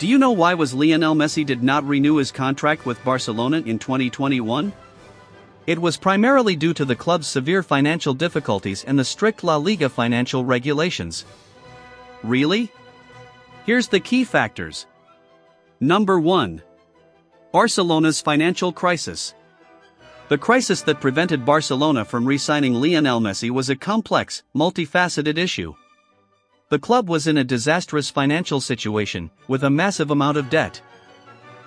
Do you know why was Lionel Messi did not renew his contract with Barcelona in 2021? It was primarily due to the club's severe financial difficulties and the strict La Liga financial regulations. Really? Here's the key factors. Number 1. Barcelona's financial crisis. The crisis that prevented Barcelona from re-signing Lionel Messi was a complex, multifaceted issue. The club was in a disastrous financial situation, with a massive amount of debt.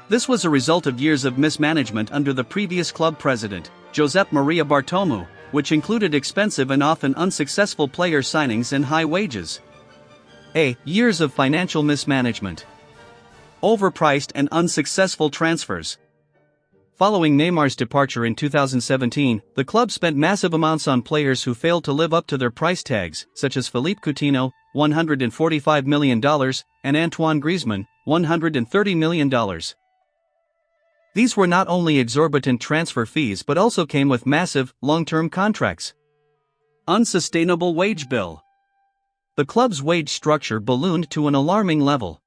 This was a result of years of mismanagement under the previous club president, Josep Maria Bartomeu, which included expensive and often unsuccessful player signings and high wages. Years of financial mismanagement. Overpriced and unsuccessful transfers. Following Neymar's departure in 2017, the club spent massive amounts on players who failed to live up to their price tags, such as Philippe Coutinho, $145 million, and Antoine Griezmann, $130 million. These were not only exorbitant transfer fees but also came with massive, long-term contracts. Unsustainable wage bill. The club's wage structure ballooned to an alarming level.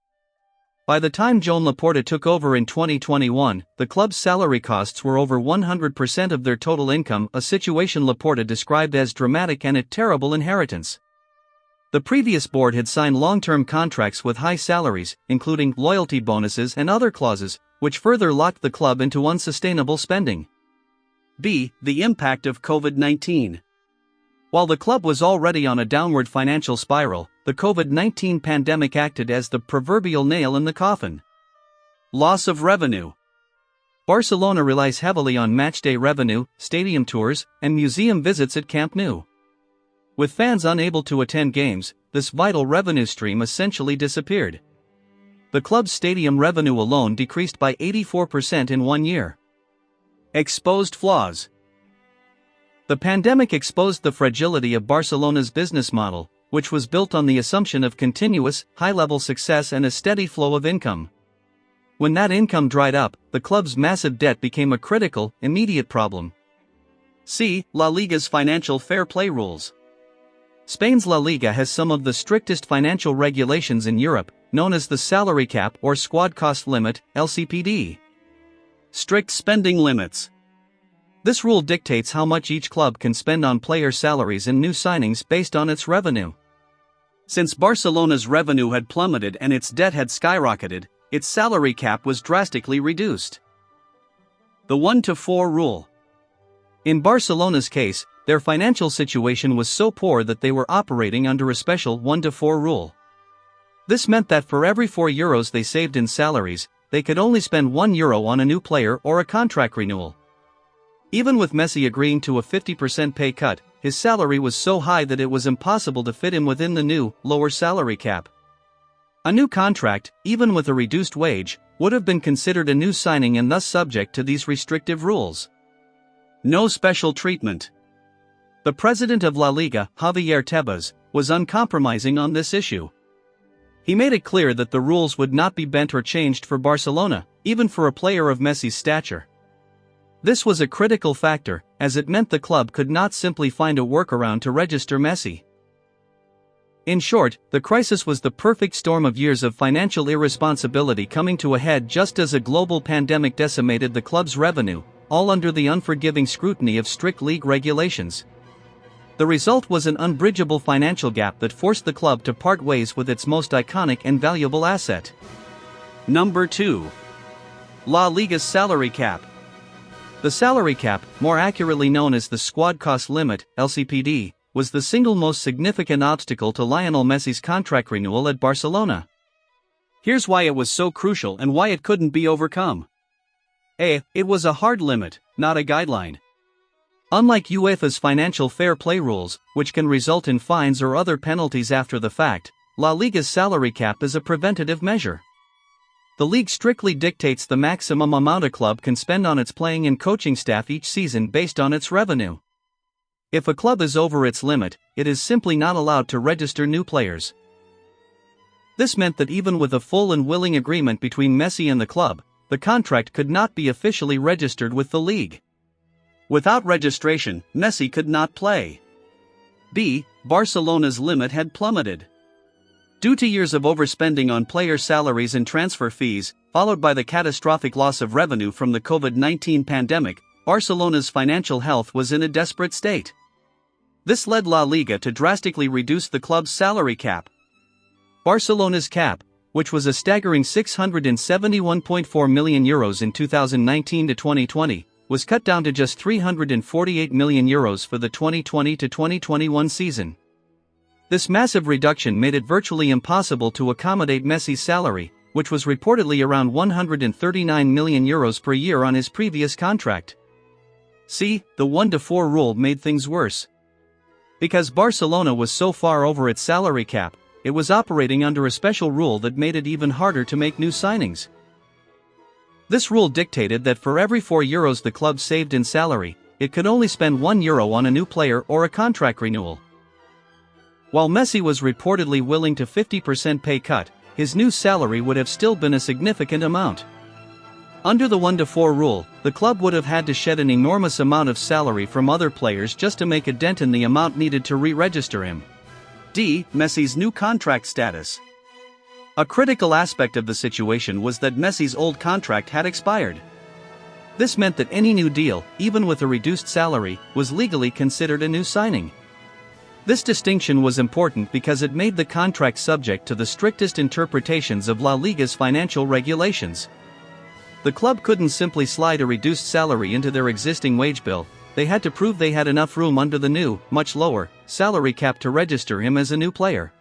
By the time Joan Laporta took over in 2021, the club's salary costs were over 100% of their total income, a situation Laporta described as dramatic and a terrible inheritance. The previous board had signed long-term contracts with high salaries, including loyalty bonuses and other clauses, which further locked the club into unsustainable spending. The impact of COVID-19. While the club was already on a downward financial spiral, the COVID-19 pandemic acted as the proverbial nail in the coffin. Loss of revenue. Barcelona relies heavily on matchday revenue, stadium tours, and museum visits at Camp Nou. With fans unable to attend games, this vital revenue stream essentially disappeared. The club's stadium revenue alone decreased by 84% in 1 year. Exposed flaws. The pandemic exposed the fragility of Barcelona's business model, which was built on the assumption of continuous, high-level success and a steady flow of income. When that income dried up, the club's massive debt became a critical, immediate problem. See La Liga's financial fair play rules. Spain's La Liga has some of the strictest financial regulations in Europe, known as the salary cap or squad cost limit, LCPD. Strict spending limits. This rule dictates how much each club can spend on player salaries and new signings based on its revenue. Since Barcelona's revenue had plummeted and its debt had skyrocketed, its salary cap was drastically reduced. The 1-to-4 rule. In Barcelona's case, their financial situation was so poor that they were operating under a special 1-to-4 rule. This meant that for every €4 they saved in salaries, they could only spend €1 on a new player or a contract renewal. Even with Messi agreeing to a 50% pay cut, his salary was so high that it was impossible to fit him within the new, lower salary cap. A new contract, even with a reduced wage, would have been considered a new signing and thus subject to these restrictive rules. No special treatment. The president of La Liga, Javier Tebas, was uncompromising on this issue. He made it clear that the rules would not be bent or changed for Barcelona, even for a player of Messi's stature. This was a critical factor, as it meant the club could not simply find a workaround to register Messi. In short, the crisis was the perfect storm of years of financial irresponsibility coming to a head just as a global pandemic decimated the club's revenue, all under the unforgiving scrutiny of strict league regulations. The result was an unbridgeable financial gap that forced the club to part ways with its most iconic and valuable asset. Number 2. La Liga's salary cap. The salary cap, more accurately known as the squad cost limit, LCPD, was the single most significant obstacle to Lionel Messi's contract renewal at Barcelona. Here's why it was so crucial and why it couldn't be overcome. It was a hard limit, not a guideline. Unlike UEFA's financial fair play rules, which can result in fines or other penalties after the fact, La Liga's salary cap is a preventative measure. The league strictly dictates the maximum amount a club can spend on its playing and coaching staff each season based on its revenue. If a club is over its limit, it is simply not allowed to register new players. This meant that even with a full and willing agreement between Messi and the club, the contract could not be officially registered with the league. Without registration, Messi could not play. Barcelona's limit had plummeted. Due to years of overspending on player salaries and transfer fees, followed by the catastrophic loss of revenue from the COVID-19 pandemic, Barcelona's financial health was in a desperate state. This led La Liga to drastically reduce the club's salary cap. Barcelona's cap, which was a staggering €671.4 million in 2019 to 2020, was cut down to just €348 million for the 2020 to 2021 season. This massive reduction made it virtually impossible to accommodate Messi's salary, which was reportedly around €139 million per year on his previous contract. See, the 1-to-4 rule made things worse. Because Barcelona was so far over its salary cap, it was operating under a special rule that made it even harder to make new signings. This rule dictated that for every €4 the club saved in salary, it could only spend €1 on a new player or a contract renewal. While Messi was reportedly willing to 50% pay cut, his new salary would have still been a significant amount. Under the 1-to-4 rule, the club would have had to shed an enormous amount of salary from other players just to make a dent in the amount needed to re-register him. Messi's new contract status. A critical aspect of the situation was that Messi's old contract had expired. This meant that any new deal, even with a reduced salary, was legally considered a new signing. This distinction was important because it made the contract subject to the strictest interpretations of La Liga's financial regulations. The club couldn't simply slide a reduced salary into their existing wage bill. They had to prove they had enough room under the new, much lower, salary cap to register him as a new player.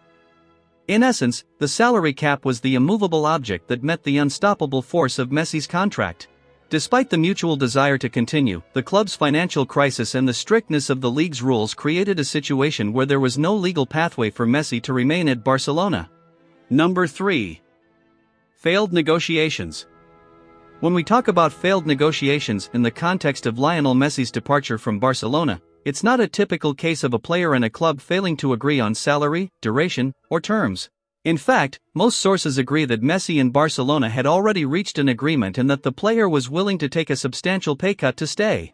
In essence, the salary cap was the immovable object that met the unstoppable force of Messi's contract. Despite the mutual desire to continue, the club's financial crisis and the strictness of the league's rules created a situation where there was no legal pathway for Messi to remain at Barcelona. Number 3. Failed negotiations. When we talk about failed negotiations in the context of Lionel Messi's departure from Barcelona, it's not a typical case of a player and a club failing to agree on salary, duration, or terms. In fact, most sources agree that Messi and Barcelona had already reached an agreement and that the player was willing to take a substantial pay cut to stay.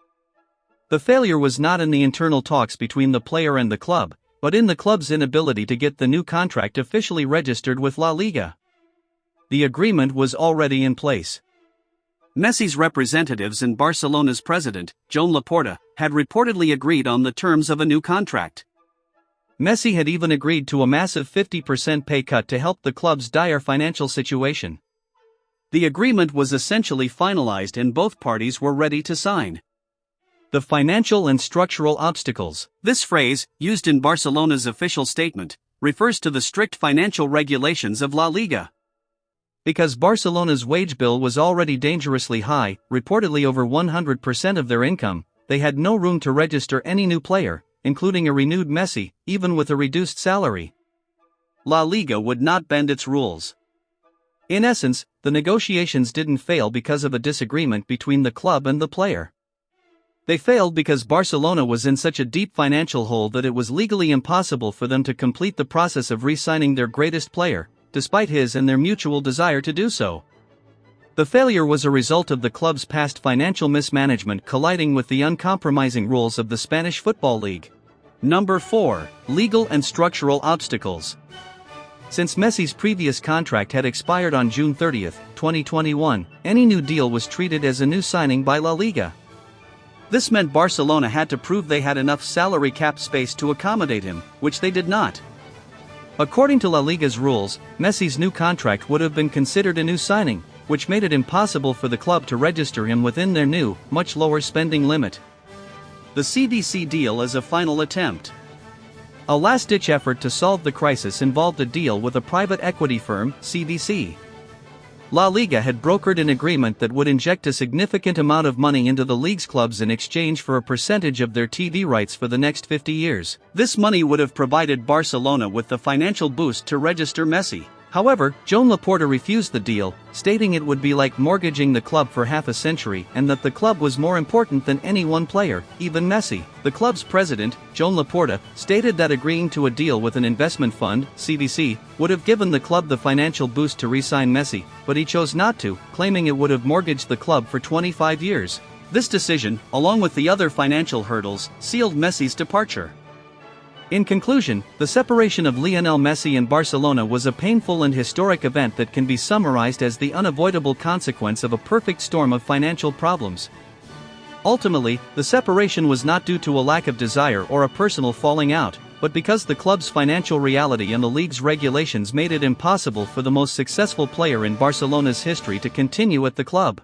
The failure was not in the internal talks between the player and the club, but in the club's inability to get the new contract officially registered with La Liga. The agreement was already in place. Messi's representatives and Barcelona's president, Joan Laporta, had reportedly agreed on the terms of a new contract. Messi had even agreed to a massive 50% pay cut to help the club's dire financial situation. The agreement was essentially finalized and both parties were ready to sign. The financial and structural obstacles. This phrase, used in Barcelona's official statement, refers to the strict financial regulations of La Liga. Because Barcelona's wage bill was already dangerously high, reportedly over 100% of their income, they had no room to register any new player, including a renewed Messi, even with a reduced salary. La Liga would not bend its rules. In essence, the negotiations didn't fail because of a disagreement between the club and the player. They failed because Barcelona was in such a deep financial hole that it was legally impossible for them to complete the process of re-signing their greatest player, despite his and their mutual desire to do so. The failure was a result of the club's past financial mismanagement colliding with the uncompromising rules of the Spanish Football League. Number 4. Legal and structural obstacles. Since Messi's previous contract had expired on June 30, 2021, any new deal was treated as a new signing by La Liga. This meant Barcelona had to prove they had enough salary cap space to accommodate him, which they did not. According to La Liga's rules, Messi's new contract would have been considered a new signing, which made it impossible for the club to register him within their new, much lower spending limit. The CDC deal is a final attempt. A last-ditch effort to solve the crisis involved a deal with a private equity firm, CDC. La Liga had brokered an agreement that would inject a significant amount of money into the league's clubs in exchange for a percentage of their TV rights for the next 50 years. This money would have provided Barcelona with the financial boost to register Messi. However, Joan Laporta refused the deal, stating it would be like mortgaging the club for half a century and that the club was more important than any one player, even Messi. The club's president, Joan Laporta, stated that agreeing to a deal with an investment fund, CVC, would have given the club the financial boost to re-sign Messi, but he chose not to, claiming it would have mortgaged the club for 25 years. This decision, along with the other financial hurdles, sealed Messi's departure. In conclusion, the separation of Lionel Messi and Barcelona was a painful and historic event that can be summarized as the unavoidable consequence of a perfect storm of financial problems. Ultimately, the separation was not due to a lack of desire or a personal falling out, but because the club's financial reality and the league's regulations made it impossible for the most successful player in Barcelona's history to continue at the club.